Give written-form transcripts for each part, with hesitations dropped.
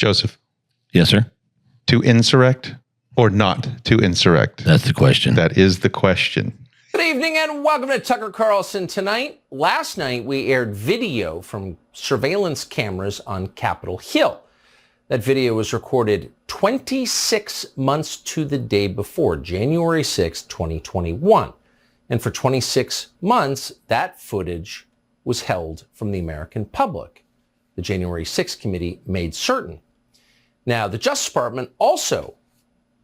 Joseph. Yes, sir. To insurrect or not to insurrect? That's the question. That is the question. Good evening and welcome to Tucker Carlson Tonight. Last night we aired video from surveillance cameras on Capitol Hill. That video was recorded 26 months to the day before, January 6, 2021. And for 26 months, that footage was held from the American public. The January 6th committee made certain. Now, the Justice Department also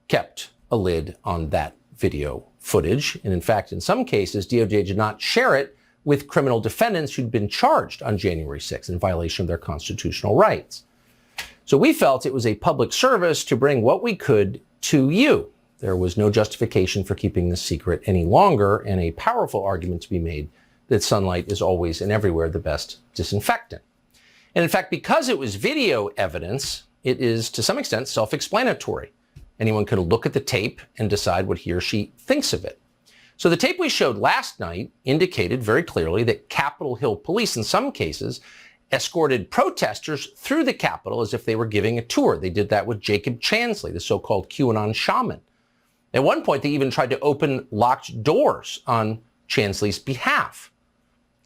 kept a lid on that video footage. And in fact, in some cases, DOJ did not share it with criminal defendants who'd been charged on January 6th in violation of their constitutional rights. So we felt it was a public service to bring what we could to you. There was no justification for keeping this secret any longer, and a powerful argument to be made that sunlight is always and everywhere the best disinfectant. And in fact, because it was video evidence, it is to some extent self-explanatory. Anyone can look at the tape and decide what he or she thinks of it. So the tape we showed last night indicated very clearly that Capitol Hill police, in some cases, escorted protesters through the Capitol as if they were giving a tour. They did that with Jacob Chansley, the so-called QAnon shaman. At one point, they even tried to open locked doors on Chansley's behalf.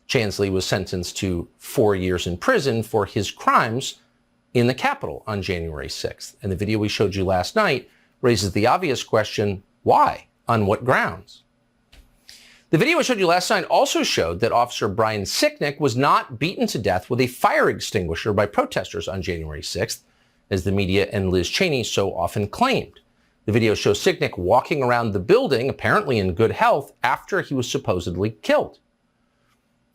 Chansley was sentenced to 4 years in prison for his crimes in the Capitol on January 6th. And the video we showed you last night raises the obvious question, why? On what grounds? The video I showed you last night also showed that Officer Brian Sicknick was not beaten to death with a fire extinguisher by protesters on January 6th, as the media and Liz Cheney so often claimed. The video shows Sicknick walking around the building, apparently in good health, after he was supposedly killed.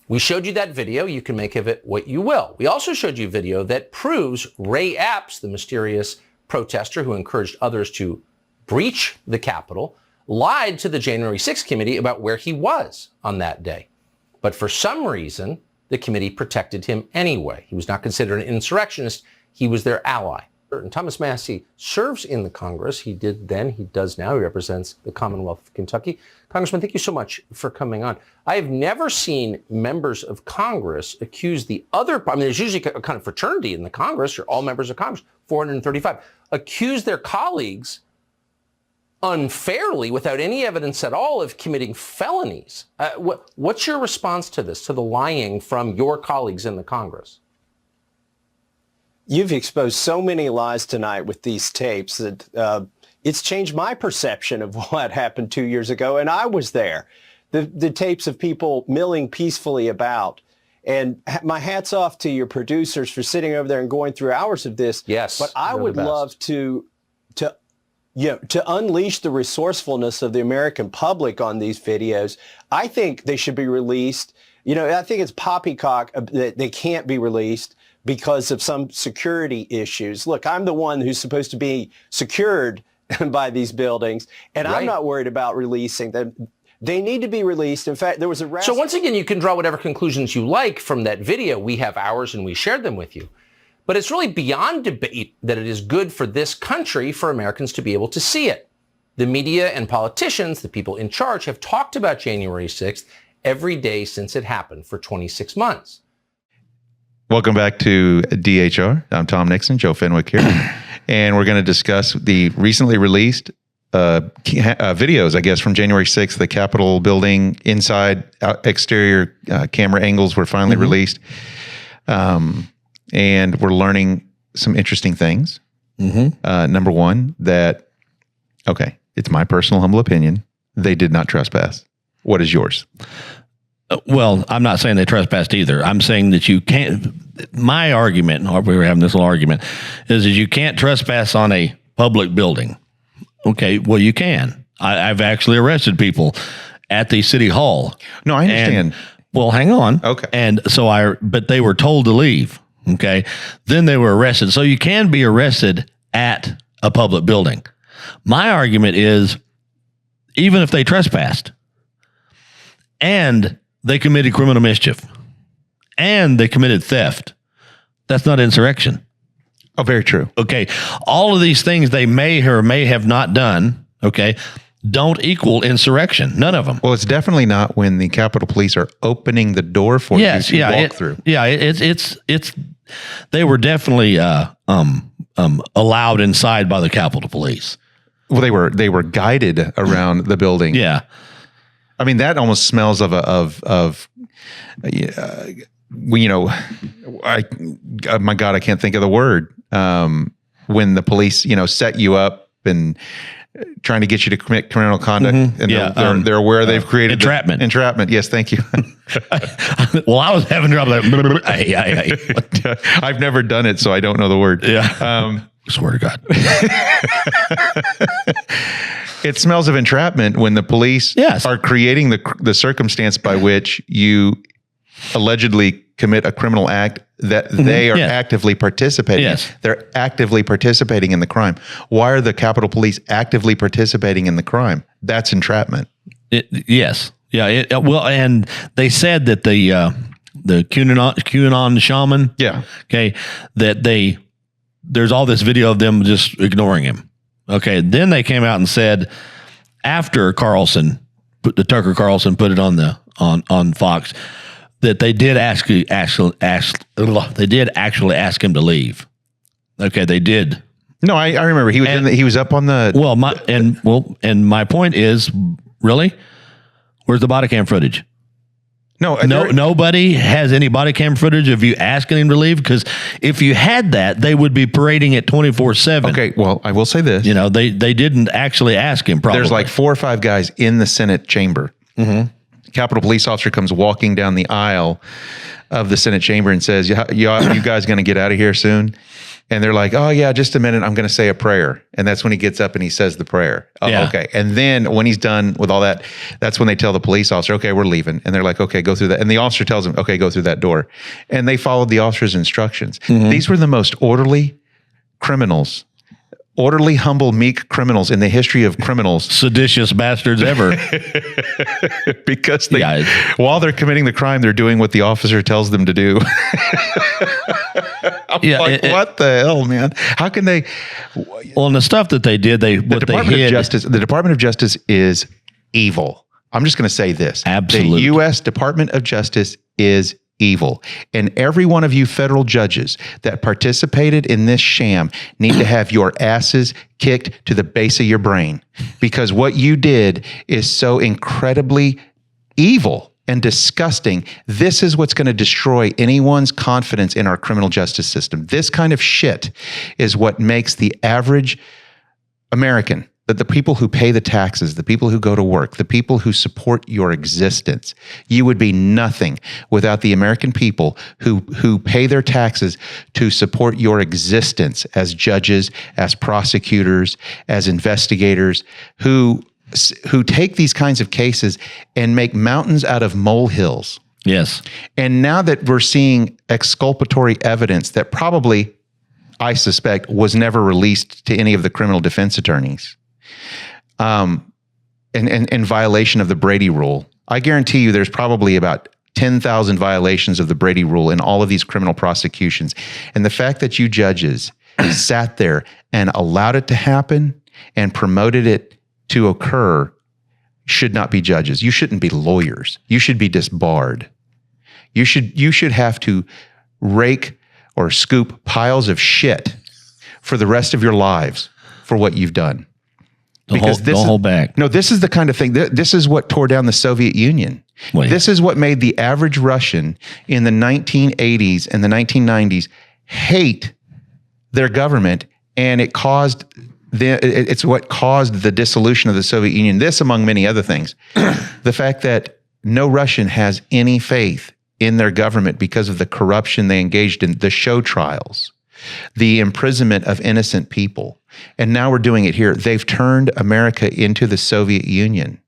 We showed you that video. You can make of it what you will. We also showed you video that proves Ray Epps, the mysterious protester who encouraged others to breach the Capitol, lied to the January 6th committee about where he was on that day. But for some reason, the committee protected him anyway. He was not considered an insurrectionist. He was their ally. And Thomas Massie serves in the Congress. He did then, he does now. He represents the Commonwealth of Kentucky. Congressman, thank you so much for coming on. I have never seen members of Congress accuse the other, I mean, there's usually a kind of fraternity in the Congress, you're all members of Congress, 435, accuse their colleagues unfairly without any evidence at all of committing felonies. What's your response to this, to the lying from your colleagues in the Congress? You've exposed so many lies tonight with these tapes that it's changed my perception of what happened 2 years ago, and I was there. The tapes of people milling peacefully about. And my hat's off to your producers for sitting over there and going through hours of this. Yes, but I would love to unleash the resourcefulness of the American public on these videos. I think they should be released. You know, I think it's poppycock that they can't be released because of some security issues. Look, I'm the one who's supposed to be secured by these buildings, and right. I'm not worried about releasing them. They need to be released. In fact, there was a... So once again, you can draw whatever conclusions you like from that video. We have ours and we shared them with you. But it's really beyond debate that it is good for this country for Americans to be able to see it. The media and politicians, the people in charge, have talked about January 6th every day since it happened for 26 months. Welcome back to DHR. I'm Tom Nixon, Joe Fenwick here. And we're going to discuss the recently released videos, I guess, from January 6th, the Capitol building inside, exterior camera angles were finally released. And we're learning some interesting things. Number one, that, okay, it's my personal humble opinion, they did not trespass. What is yours? Well, I'm not saying they trespassed either. I'm saying that you can't, my argument, or we were having this little argument, is that you can't trespass on a public building. Okay, well, you can. I've actually arrested people at the city hall. No, I understand. Well, hang on. Okay. And so but they were told to leave. Okay. Then they were arrested. So you can be arrested at a public building. My argument is, even if they trespassed and they committed criminal mischief and they committed theft, that's not insurrection. Oh, very true. Okay. All of these things they may or may have not done, okay, don't equal insurrection. None of them. Well, it's definitely not when the Capitol Police are opening the door for you to walk through. Yeah, it's they were definitely allowed inside by the Capitol Police. Well, they were guided around the building. Yeah. I mean, that almost smells of my God, I can't think of the word. When the police, set you up and trying to get you to commit criminal conduct, and they're aware they've created entrapment. Entrapment, yes, thank you. Well, I was having trouble. I've never done it, so I don't know the word. Yeah. Swear to God. It smells of entrapment when the police are creating the circumstance by which you allegedly commit a criminal act that they are actively participating in. They're actively participating in the crime. Why are the Capitol Police actively participating in the crime? That's entrapment. Yes. Yeah. Well, and they said that the QAnon shaman. Yeah. Okay. That there's all this video of them just ignoring him. Okay. Then they came out and said after Carlson, the Tucker Carlson put it on Fox, that they did actually ask him to leave. Okay, they did. No, I remember he was up on the. And my point is, really, where's the body cam footage? Nobody has any body cam footage of you asking him to leave, because if you had that, they would be parading it 24/7. Okay, well, I will say this. They didn't actually ask him. Probably there's like 4 or 5 guys in the Senate chamber. Mm-hmm. Capitol Police officer comes walking down the aisle of the Senate chamber and says, you guys going to get out of here soon? And they're like, oh yeah, just a minute. I'm going to say a prayer. And that's when he gets up and he says the prayer. Oh, yeah. Okay. And then when he's done with all that, that's when they tell the police officer, okay, we're leaving. And they're like, okay, go through that. And the officer tells him, okay, go through that door. And they followed the officer's instructions. Mm-hmm. These were the most orderly criminals. Orderly, humble, meek criminals in the history of criminals. Seditious bastards ever. Because while they're committing the crime, they're doing what the officer tells them to do. What the hell, man? How can they? Well, and the stuff that they did, the Department of Justice is evil. I'm just going to say this. Absolutely. The U.S. Department of Justice is evil. And every one of you federal judges that participated in this sham need to have your asses kicked to the base of your brain, because what you did is so incredibly evil and disgusting. This is what's going to destroy anyone's confidence in our criminal justice system. This kind of shit is what makes the average American, that the people who pay the taxes, the people who go to work, the people who support your existence, you would be nothing without the American people who pay their taxes to support your existence as judges, as prosecutors, as investigators, who take these kinds of cases and make mountains out of molehills. Yes. And now that we're seeing exculpatory evidence that probably, I suspect, was never released to any of the criminal defense attorneys, in violation of the Brady Rule. I guarantee you there's probably about 10,000 violations of the Brady Rule in all of these criminal prosecutions. And the fact that you judges sat there and allowed it to happen and promoted it to occur should not be judges. You shouldn't be lawyers. You should be disbarred. You should have to rake or scoop piles of shit for the rest of your lives for what you've done. Don't hold back. No, this is the kind of thing. This is what tore down the Soviet Union. This is what made the average Russian in the 1980s and the 1990s hate their government, and it's what caused the dissolution of the Soviet Union. This, among many other things, the fact that no Russian has any faith in their government because of the corruption they engaged in, the show trials, the imprisonment of innocent people. And now we're doing it here. They've turned America into the Soviet Union.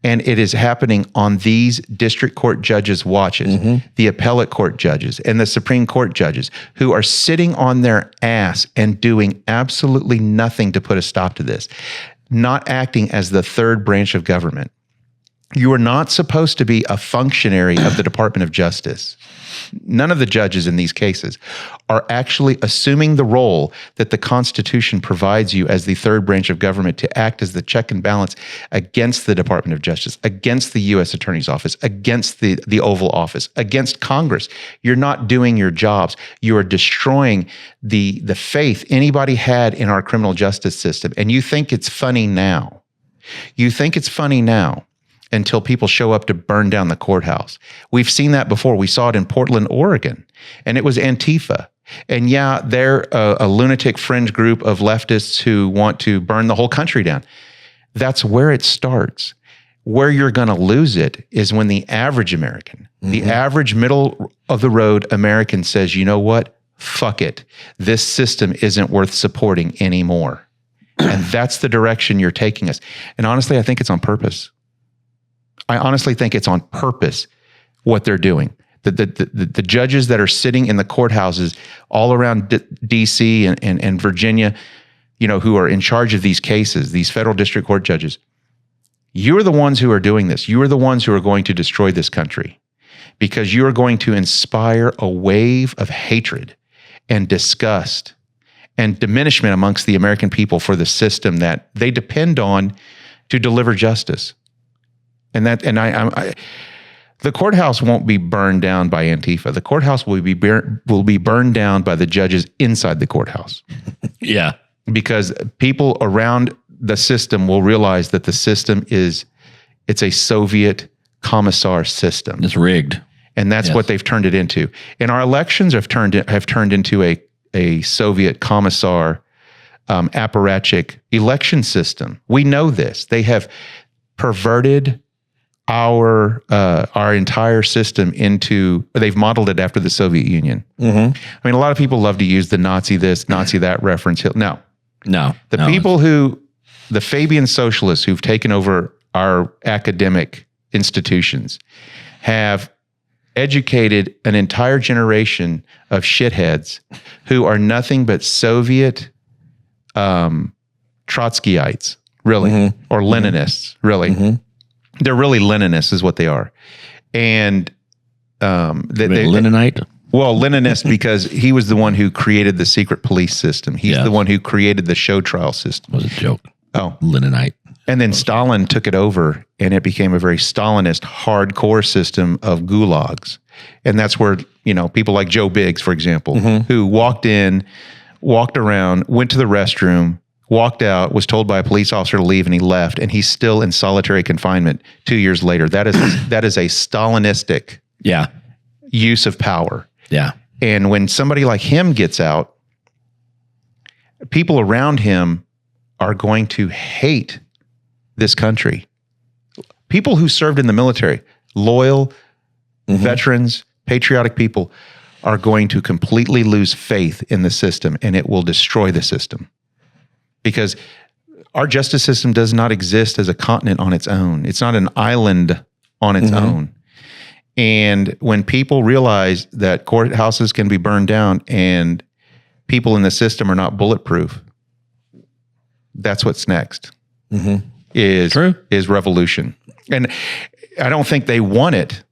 And it is happening on these district court judges' watches, the appellate court judges, and the Supreme Court judges, who are sitting on their ass and doing absolutely nothing to put a stop to this, not acting as the third branch of government. You are not supposed to be a functionary of the Department of Justice. none of the judges in these cases are actually assuming the role that the Constitution provides you as the third branch of government to act as the check and balance against the Department of Justice, against the U.S. Attorney's Office, against the Oval Office, against Congress. You're not doing your jobs. You are destroying the faith anybody had in our criminal justice system. And you think it's funny now. You think it's funny now until people show up to burn down the courthouse. We've seen that before. We saw it in Portland, Oregon, and it was Antifa. And yeah, they're a lunatic fringe group of leftists who want to burn the whole country down. That's where it starts. Where you're going to lose it is when the average American, the average middle of the road American says, you know what? Fuck it. This system isn't worth supporting anymore. And that's the direction you're taking us. And honestly, I think it's on purpose. I honestly think it's on purpose what they're doing. The judges that are sitting in the courthouses all around D.C. and Virginia, who are in charge of these cases, these federal district court judges, you are the ones who are doing this. You are the ones who are going to destroy this country because you are going to inspire a wave of hatred and disgust and diminishment amongst the American people for the system that they depend on to deliver justice. And the courthouse won't be burned down by Antifa. The courthouse will be burned down by the judges inside the courthouse. Yeah. Because people around the system will realize that the system it's a Soviet commissar system. It's rigged. And that's what they've turned it into. And our elections have turned into a Soviet commissar apparatchik election system. We know this. They have perverted our entire system they've modeled it after the Soviet Union. I mean, a lot of people love to use the Nazi this, Nazi that reference. No. The Fabian socialists who've taken over our academic institutions have educated an entire generation of shitheads who are nothing but Soviet Trotskyites, really, or Leninists, really. They're really Leninists is what they are. And Leninite? Well, Leninist because he was the one who created the secret police system. He's the one who created the show trial system. It was a joke. Oh. Leninite. And then Stalin took it over and it became a very Stalinist hardcore system of gulags. And that's where, people like Joe Biggs, for example, who walked around, went to the restroom, walked out, was told by a police officer to leave, and he left, and he's still in solitary confinement 2 years later. That is a Stalinistic use of power. Yeah. And when somebody like him gets out, people around him are going to hate this country. People who served in the military, loyal, veterans, patriotic people, are going to completely lose faith in the system, and it will destroy the system. Because our justice system does not exist as a continent on its own. It's not an island on its own. And when people realize that courthouses can be burned down and people in the system are not bulletproof, that's what's next. Is revolution. And I don't think they want it,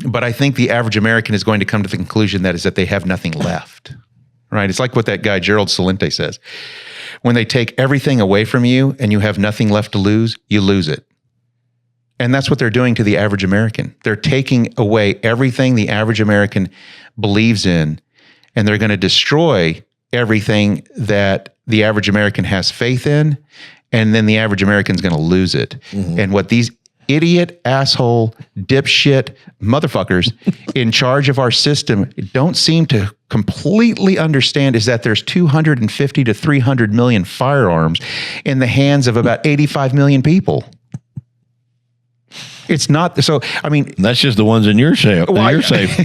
but I think the average American is going to come to the conclusion that they have nothing left. Right? It's like what that guy Gerald Celente says. When they take everything away from you and you have nothing left to lose, you lose it. And that's what they're doing to the average American. They're taking away everything the average American believes in, and they're going to destroy everything that the average American has faith in, and then the average American is going to lose it. And what these idiot, asshole, dipshit motherfuckers in charge of our system don't seem to completely understand is that there's 250 to 300 million firearms in the hands of about 85 million people. It's not so. I mean, that's just the ones in your safe. You're safe.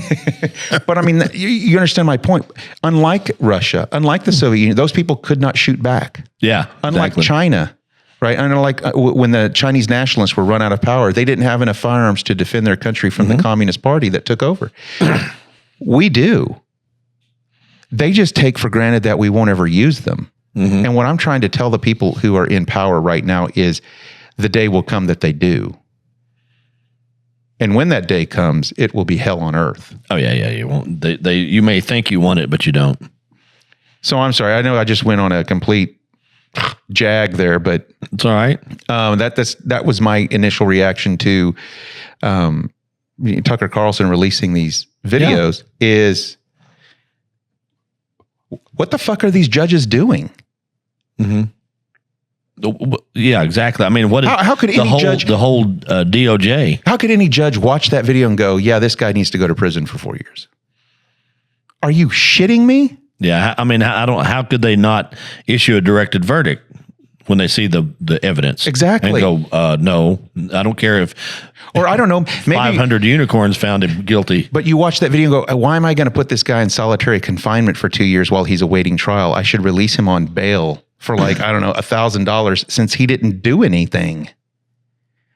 But I mean, you understand my point. Unlike Russia, unlike the Soviet Union, those people could not shoot back. Yeah. Unlike China, right? Unlike when the Chinese nationalists were run out of power, they didn't have enough firearms to defend their country from the Communist Party that took over. We do. They just take for granted that we won't ever use them. And what I'm trying to tell the people who are in power right now is the day will come that they do. And when that day comes, it will be hell on earth. Oh yeah, yeah. You won't. You may think you want it, but you don't. So I'm sorry. I know I just went on a complete jag there, but it's all right. That was my initial reaction to Tucker Carlson releasing these videos. Is what the fuck are these judges doing? Mm-hmm. Yeah, exactly. I mean, how could any judge, the whole DOJ? How could any judge watch that video and go, "Yeah, this guy needs to go to prison for 4 years"? Are you shitting me? Yeah, I mean, how could they not issue a directed verdict when they see the evidence? Exactly. And go, no, I don't care if, or I don't know, maybe 500 unicorns found him guilty. But you watch that video and go, why am I going to put this guy in solitary confinement for 2 years while he's awaiting trial? I should release him on bail for like, I don't know, $1,000 since he didn't do anything.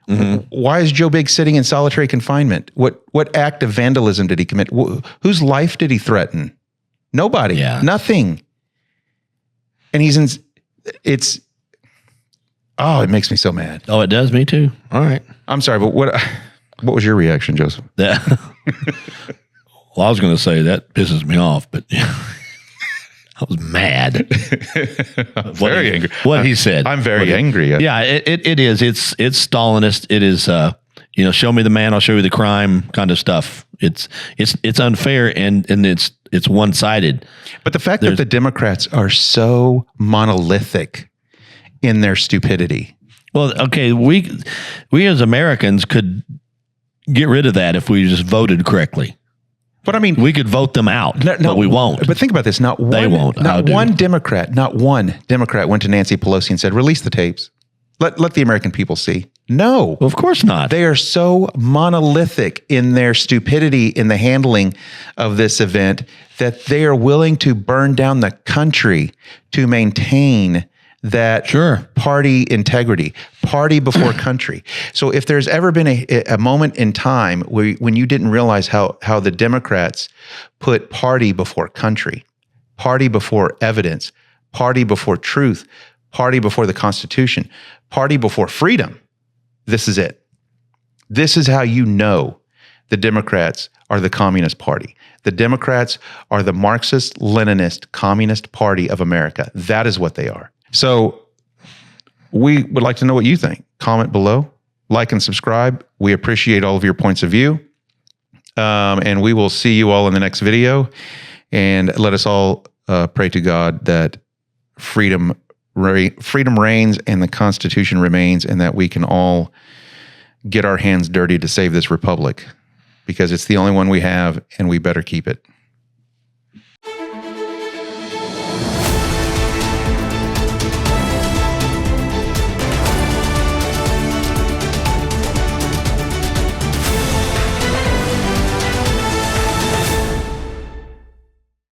Mm-hmm. Why is Joe Big sitting in solitary confinement? What act of vandalism did he commit? Whose life did he threaten? Nobody. Yeah. Nothing. And he's in, it makes me so mad. Oh, it does me too. All right. I'm sorry, but what was your reaction, Joseph? Well, I was going to say that pisses me off, but I was mad. Very angry. What he said. I'm very angry. Yeah, it is. It's Stalinist. It is, show me the man, I'll show you the crime kind of stuff. It's unfair and it's one-sided. But the fact that the Democrats are so monolithic in their stupidity. Well, okay, we as Americans could get rid of that if we just voted correctly. But I mean, we could vote them out, but we won't. But think about this: not one Democrat went to Nancy Pelosi and said, "Release the tapes. Let the American people see." No, of course not. They are so monolithic in their stupidity in the handling of this event that they are willing to burn down the country to maintain that party integrity, party before country. So if there's ever been a moment in time when you didn't realize how the Democrats put party before country, party before evidence, party before truth, party before the Constitution, party before freedom, this is it. This is how you know the Democrats are the Communist Party. The Democrats are the Marxist, Leninist, Communist Party of America. That is what they are. So we would like to know what you think. Comment below, like and subscribe. We appreciate all of your points of view. And we will see you all in the next video. And let us all pray to God that freedom reigns and the Constitution remains, and that we can all get our hands dirty to save this republic, because it's the only one we have and we better keep it.